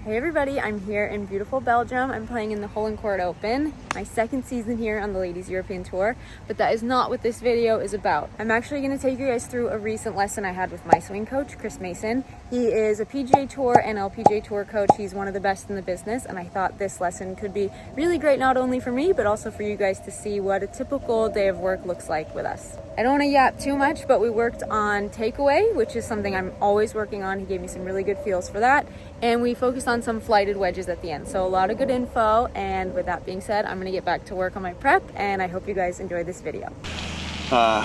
Hey everybody, I'm here in beautiful Belgium. I'm playing in the Holland Court Open, my second season here on the Ladies European Tour, but that is not what this video is about. I'm actually going to take you guys through a recent lesson I had with my swing coach, Chris Mayson. He is a PGA Tour and LPGA Tour coach. He's one of the best in the business, and I thought this lesson could be really great not only for me, but also for you guys to see what a typical day of work looks like with us. I don't want to yap too much, but we worked on takeaway, which is something I'm always working on. He gave me some really good feels for that, and we focused on some flighted wedges at the end. So a lot of good info, and with that being said, I'm gonna get back to work on my prep, and I hope you guys enjoy this video.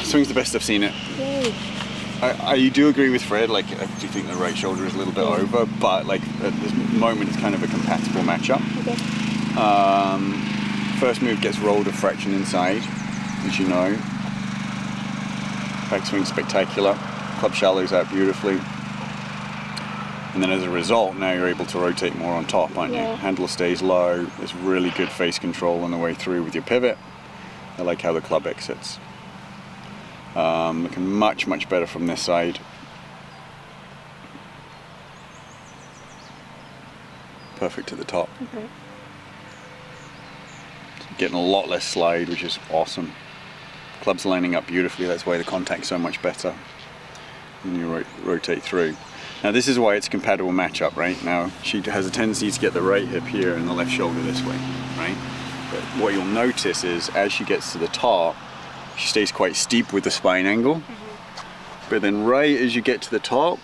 Swing's the best I've seen it. Yay. I do agree with Fred, like I do think the right shoulder is a little bit over, but like at this moment it's kind of a compatible matchup. Okay. First move gets rolled a fraction inside, as you know. Backswing spectacular, club shallows out beautifully. And then as a result, now you're able to rotate more on top, aren't you? Handle stays low, there's really good face control on the way through with your pivot. I like how the club exits. Looking much, much better from this side. Perfect at the top. Okay. Getting a lot less slide, which is awesome. Club's lining up beautifully, that's why the contact's so much better when you rotate through. Now this is why it's a compatible matchup, right? Now she has a tendency to get the right hip here and the left shoulder this way, right? But what you'll notice is as she gets to the top, she stays quite steep with the spine angle. But then right as you get to the top,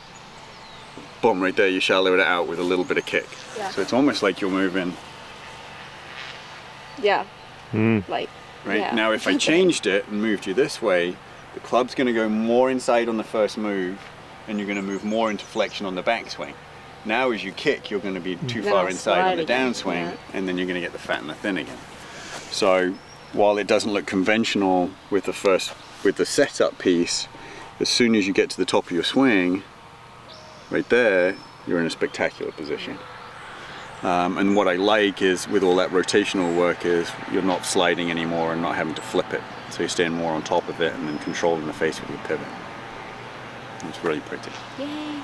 boom, right there, you shallow it out with a little bit of kick. Yeah. So it's almost like you're moving. Yeah. Like. Right, Yeah. now if I changed it and moved you this way, the club's going to go more inside on the first move and you're going to move more into flexion on the backswing. Now as you kick, you're going to be too far inside on the downswing, and then you're going to get the fat and the thin again. So while it doesn't look conventional with the setup piece, as soon as you get to the top of your swing, right there, you're in a spectacular position. And what I like is with all that rotational work is you're not sliding anymore and not having to flip it. So you're staying more on top of it and then controlling the face with your pivot. It's really pretty. Yay.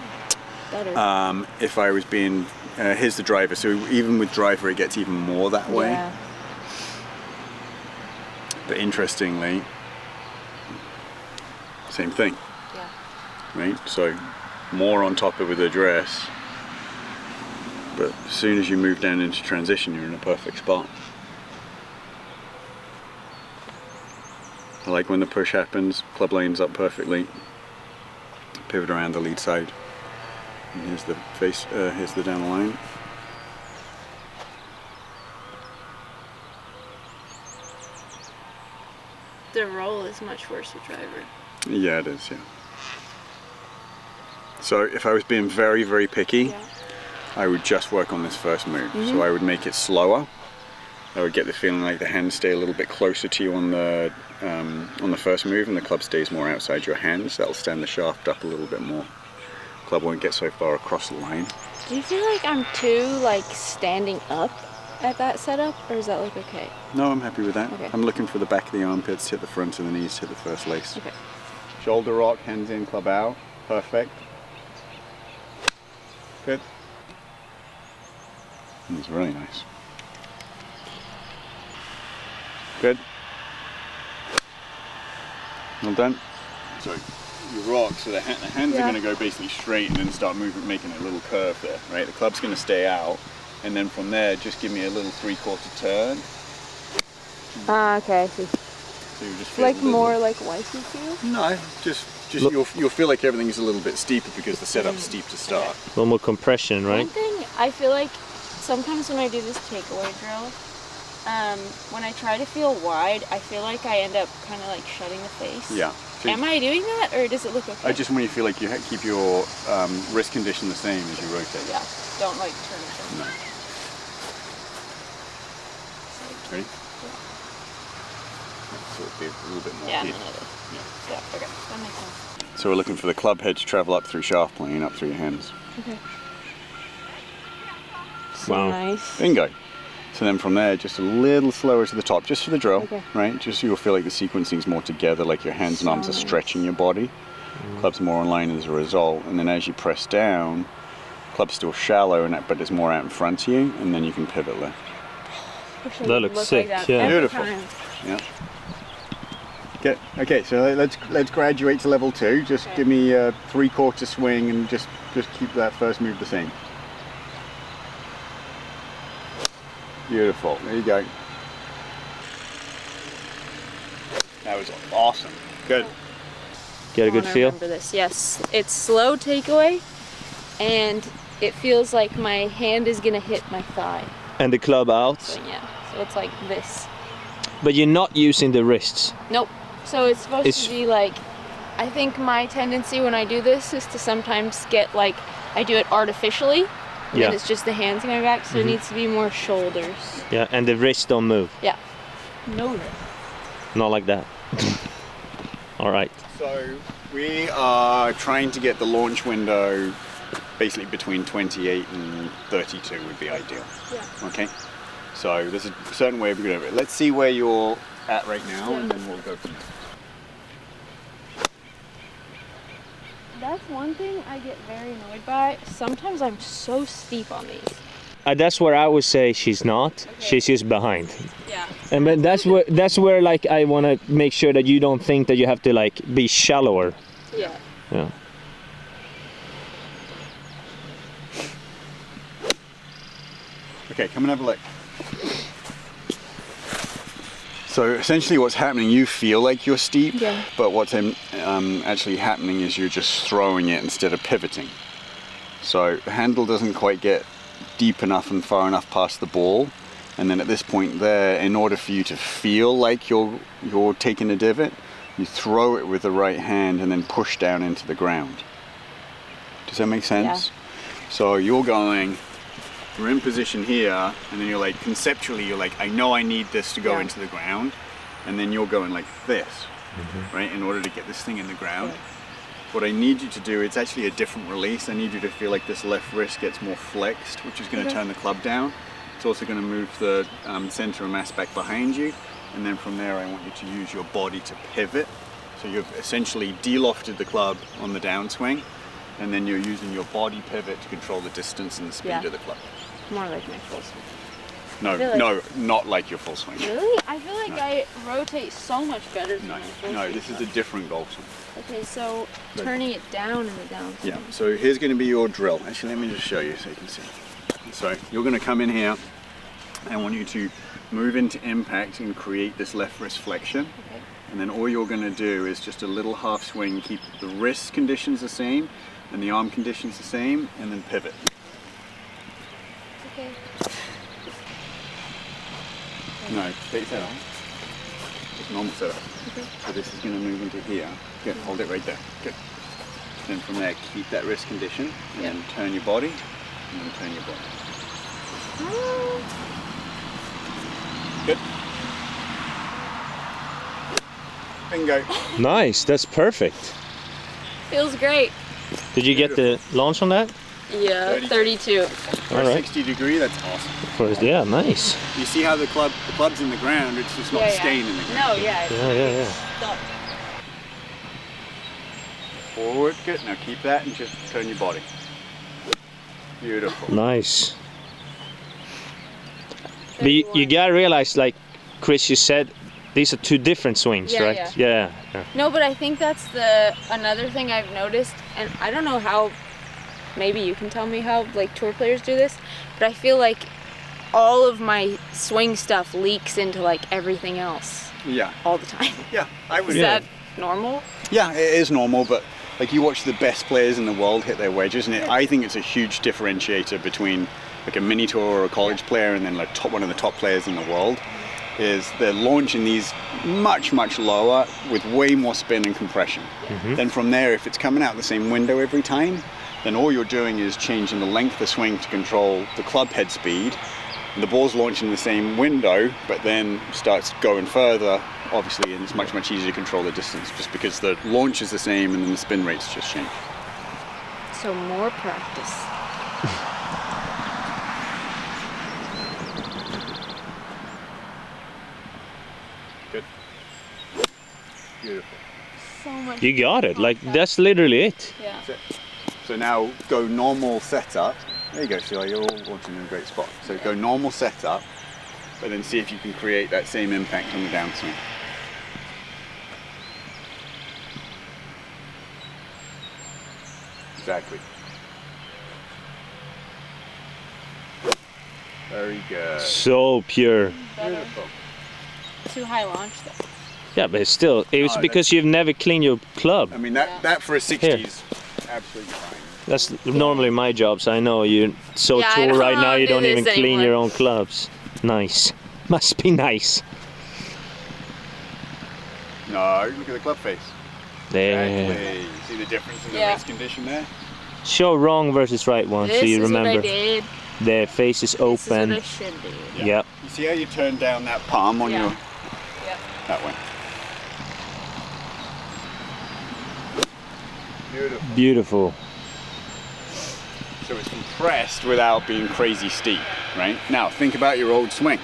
Better. If I was being, here's the driver. So even with driver it gets even more that way. Yeah. But interestingly, same thing. Yeah. Right? So more on top of with address. But as soon as you move down into transition, you're in a perfect spot. I like when the push happens, club lines up perfectly, pivot around the lead side. And here's the face, here's the down the line. The roll is much worse with driver. Yeah, it is, yeah. So if I was being very, very picky, I would just work on this first move. So I would make it slower. I would get the feeling like the hands stay a little bit closer to you on the first move, and the club stays more outside your hands. That'll stand the shaft up a little bit more. Club won't get so far across the line. Do you feel like I'm too standing up at that setup, or is that look okay? No, I'm happy with that. Okay. I'm looking for the back of the armpits, hit the front of the knees, hit the first lace. Okay. Shoulder rock, hands in, club out. Perfect. Good. That's really nice. Good. Well done. So you rock, so the hands are going to go basically straight and then start moving, making a little curve there, right? The club's going to stay out, and then from there, just give me a little 3/4 turn. Okay, I see. So you just Like more like wifey feel? No, just you'll feel like everything's a little bit steeper because the setup's steep to start. A little more compression, right? One thing I feel like sometimes when I do this takeaway drill, when I try to feel wide, I feel like I end up kind of like shutting the face. Yeah. So am I doing that, or does it look okay? I just want you to feel like you keep your wrist condition the same as you rotate. Yeah. Don't like turn it. No. Ready? So it'll be a little bit more Yeah. here. Yeah. Okay. That makes sense. So we're looking for the club head to travel up through shaft plane, up through your hands. Okay. Wow. Nice. Bingo. So then from there, just a little slower to the top, just for the drill, Okay. right? Just so you'll feel like the sequencing's more together, like your hands and arms are stretching your body. Club's more in line as a result. And then as you press down, club's still shallow, but it's more out in front of you, and then you can pivot left. That looks sick, like that yeah. Beautiful. Yeah. Okay, so let's graduate to level 2. Just give me a 3/4 swing and just keep that first move the same. Beautiful. There you go. That was awesome. Good. Get a good feel? Remember this. Yes, it's slow takeaway, and it feels like my hand is gonna hit my thigh. And the club out? So yeah, so it's like this. But you're not using the wrists? Nope. So it's supposed to be like, I think my tendency when I do this is to sometimes get like, I do it artificially, and then it's just the hands coming back, so it needs to be more shoulders. Yeah, and the wrists don't move? Yeah. No wrist. Not like that. All right. So we are trying to get the launch window basically between 28 and 32 would be ideal. Yeah. Okay. So there's a certain way of doing it. Let's see where you're at right now, and then we'll go from there. That's one thing I get very annoyed by. Sometimes I'm so steep on these. That's where I would say she's not. Okay. She's just behind. Yeah. And but that's where like I want to make sure that you don't think that you have to like be shallower. Yeah. Yeah. Okay, come and have a look. So essentially what's happening, you feel like you're steep, but what's actually happening is you're just throwing it instead of pivoting. So the handle doesn't quite get deep enough and far enough past the ball, and then at this point there, in order for you to feel like you're taking a divot, you throw it with the right hand and then push down into the ground. Does that make sense? Yeah. So you're in position here, and then you're like, conceptually, you're like, I know I need this to go into the ground, and then you're going like this, right, in order to get this thing in the ground. Yeah. What I need you to do, it's actually a different release. I need you to feel like this left wrist gets more flexed, which is going to turn the club down. It's also going to move the center of mass back behind you, and then from there I want you to use your body to pivot. So you've essentially de-lofted the club on the downswing, and then you're using your body pivot to control the distance and the speed of the club. More like my full swing. No, not like your full swing. Really? I feel like I rotate so much better than my full swing. No, this is a different golf swing. Okay, so turning it down in the downswing. Yeah, so here's going to be your drill. Actually, let me just show you so you can see. So you're going to come in here. I want you to move into impact and create this left wrist flexion. Okay. And then all you're going to do is just a little half swing, keep the wrist conditions the same and the arm conditions the same, and then pivot. Okay. No, take that on. Just normal setup. Okay. So this is going to move into here. Good, hold it right there. Good. Then from there, keep that wrist condition, and then turn your body, and then turn your body. Good. Bingo. Nice, that's perfect. Feels great. Did you get the launch on that? Yeah, 32. For a 60 degree, that's awesome. First, yeah, nice. You see how the club's in the ground, it's just not staying in the ground. No, yeah. Stop. Forward, good. Now keep that and just turn your body. Beautiful. Nice. But you gotta realize, like Chris, you said, these are two different swings, right? Yeah. No, but I think that's another thing I've noticed, and I don't know how, maybe you can tell me how like tour players do this, but I feel like all of my swing stuff leaks into like everything else. Yeah. All the time. Yeah, I would. Is that normal? Yeah, it is normal, but like you watch the best players in the world hit their wedges, and I think it's a huge differentiator between like a mini tour or a college player and then like one of the top players in the world. Is they're launching these much lower with way more spin and compression. Then from there, if it's coming out the same window every time, then all you're doing is changing the length of the swing to control the club head speed. And the ball's launching the same window, but then starts going further, obviously, and it's much easier to control the distance just because the launch is the same and then the spin rates just change. So more practice. Good. Beautiful. So much. You got it. Like that's literally it. Yeah. That's it. So now go normal setup. There you go, Sheila, you're all launching in a great spot. So go normal setup, but then see if you can create that same impact on the downswing. Exactly. Very good. So pure. Beautiful. Too high launch though. Yeah, but still, it was No, because you've never cleaned your club. I mean, that for a 60 is absolutely fine. That's normally my job, so I know you're so Yeah, I tall don't right now you do don't even this clean anymore. your own clubs. Nice. Must be nice. No, look at the club face. There. Exactly. See the difference in the Yeah. wrist condition there? Show wrong versus right one, This so you is remember. what I did. Their face is This is what open. I should do. Yep. You see how you turn down that palm on Yeah. your... Yep. That way. Beautiful. Beautiful. So it's compressed without being crazy steep, right? Now think about your old swing.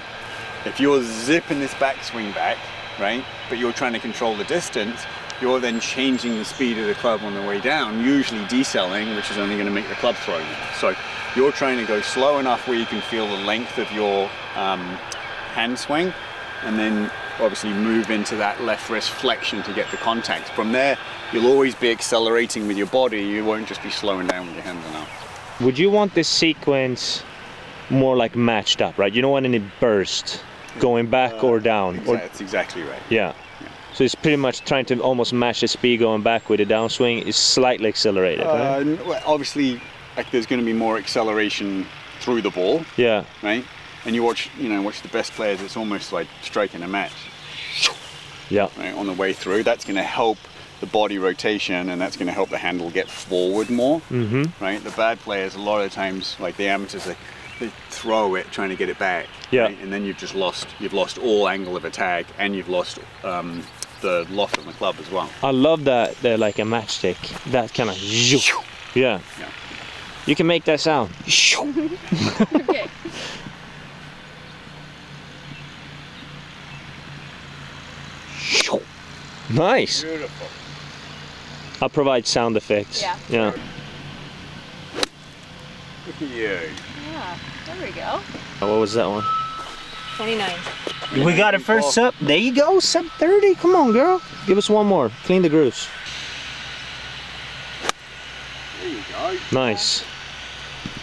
If you're zipping this backswing back, right, but you're trying to control the distance, you're then changing the speed of the club on the way down, usually decelling, which is only going to make the club throw more. So you're trying to go slow enough where you can feel the length of your hand swing, and then obviously move into that left wrist flexion to get the contact. From there, you'll always be accelerating with your body. You won't just be slowing down with your hands enough. Would you want this sequence more like matched up, right? You don't want any burst going back or down. That's exactly right. Yeah. So it's pretty much trying to almost match the speed going back with the downswing is slightly accelerated, right? Well, obviously, like, there's going to be more acceleration through the ball, Yeah. right? And you watch the best players. It's almost like striking a match, Yeah. right, on the way through. That's going to help the body rotation, and that's going to help the handle get forward more, right? The bad players, a lot of times, like the amateurs, they throw it trying to get it back, Yeah. right? And then you've lost all angle of attack, and you've lost the loft on the club as well. I love that they're like a matchstick. That kind of yeah. Yeah. You can make that sound. Okay. Nice. Beautiful. I'll provide sound effects. Yeah. Yeah. Look at you. Yeah. There we go. What was that one? 29. We got it first sub. There you go, sub 30. Come on, girl. Give us one more. Clean the grooves. There you go. Nice.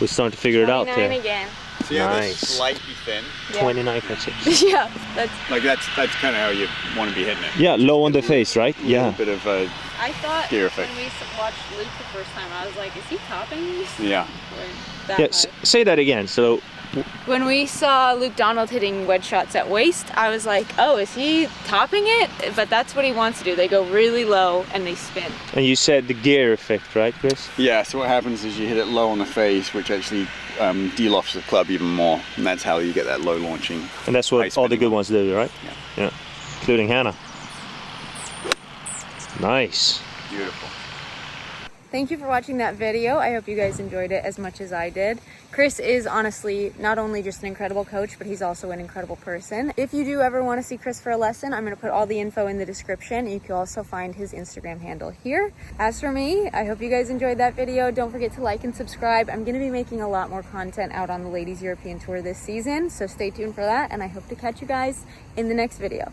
We're starting to figure it out 29 there. again. See how Nice. that's slightly thin? Yeah. 29.6. Yeah. That's. Like that's kind of how you want to be hitting it. Yeah, low on the face, right? A little Yeah. bit of I thought Gear effect. when we watched Luke the first time, I was like, is he topping these? yeah. Or that Yeah. high? Say that again. So When we saw Luke Donald hitting wedge shots at waist, I was like, oh, is he topping it? But that's what he wants to do. They go really low and they spin. and you said the gear effect, right, Chris? Yeah. So what happens is you hit it low on the face, which actually de-lofts the club even more, and that's how you get that low launching. And that's High what all the spinning good one. ones do, right? Yeah. Yeah. Including Hannah. Nice. Beautiful. Thank you for watching that video. I hope you guys enjoyed it as much as I did. Chris is honestly not only just an incredible coach, but he's also an incredible person. If you do ever want to see Chris for a lesson, I'm going to put all the info in the description. You can also find his Instagram handle here. As for me, I hope you guys enjoyed that video. Don't forget to like and subscribe. I'm going to be making a lot more content out on the Ladies European Tour this season, so stay tuned for that, and I hope to catch you guys in the next video.